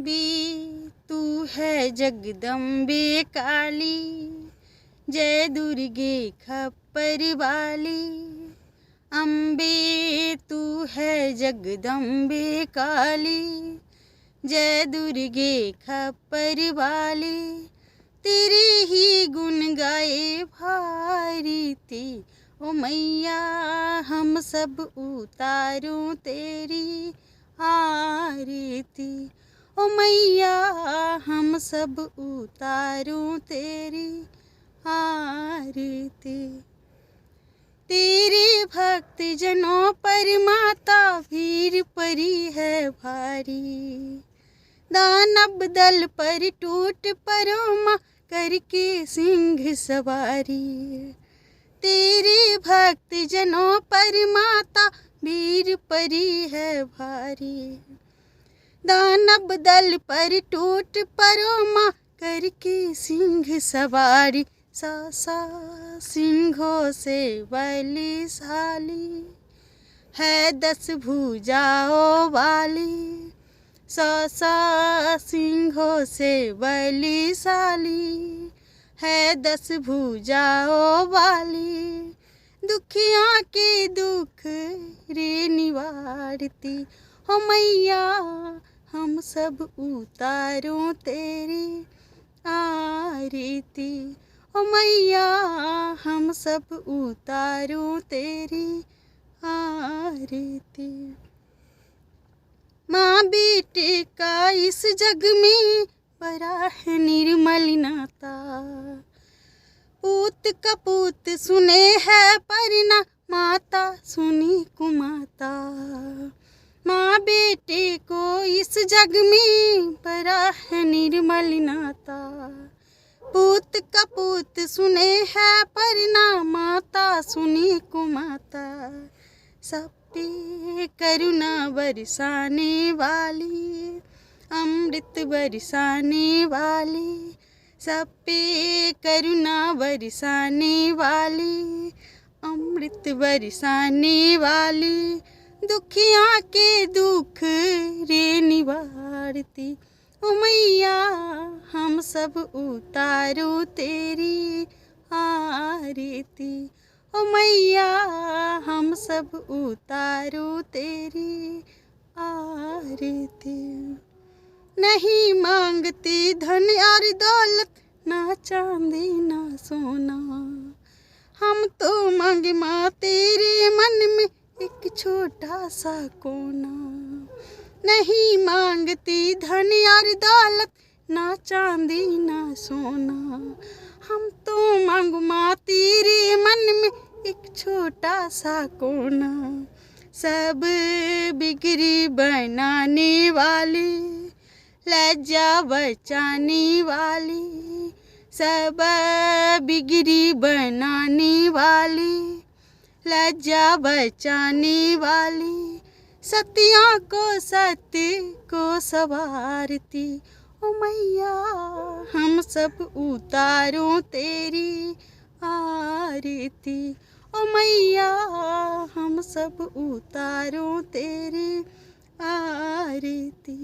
अम्बी तू है जगदम्बे काली, जय दुर्गे खप्पर वाली। अम्बे तू है जगदम्बे काली, जय दुर्गे खप्पर वाली। तेरे ही गुण गाए भारती, ओ मैया हम सब उतारूं तेरी आरती। ओ मैया हम सब उतारूं तेरी आरती। तेरे भक्त जनों पर माता भीड़ परी है भारी, दानव दल पर टूट परो माँ करके सिंह सवारी। तेरे भक्त जनों पर माता भीड़ परी है भारी, दानव दल पर टूट परो माँ करके सिंह सवारी। सा सिंहों से बलशाली है 10 भुजाओं वाली। सा सिंहों से बलशाली है 10 भुजाओं वाली। दुखियाँ के दुख रे निवारती, हो मैया हम सब उतारों तेरी आरती। ओ मैया हम सब उतारों तेरी आरती। माँ बेटे का इस जग में बड़ा है निर्मल नाता, पूत कपूत सुने है पर ना माता सुनी कुमाता। माँ बेटे को इस जग में बड़ा है निर्मल नाता, पूत कपूत सुने है पर ना माता सुनी कुमाता। सब पे करुणा बरसाने वाली, अमृत बरसाने वाली। सब पे करुणा बरसाने वाली, अमृत बरसाने वाली। दुखियाँ के दुख रे निवारती, ओ मैया हम सब उतारो तेरी आरती। ओ मैया हम सब उतारो तेरी आरती। नहीं मांगती धन और दौलत, ना चांदी ना सोना। हम तो मांगे माँ तेरे मन में एक छोटा सा कोना। नहीं मांगती धन और दौलत, ना चांदी ना सोना। हम तो मांगो माँ तेरे मन में एक छोटा सा कोना। सब बिगड़ी बनाने वाली, लज्जा बचाने वाली। सब बिगड़ी बनाने वाली, लज्जा बचाने वाली। सतिया को सत्य को सवारती, ओ मैया हम सब उतारों तेरी आरती। ओ मैया हम सब उतारों तेरी आरती।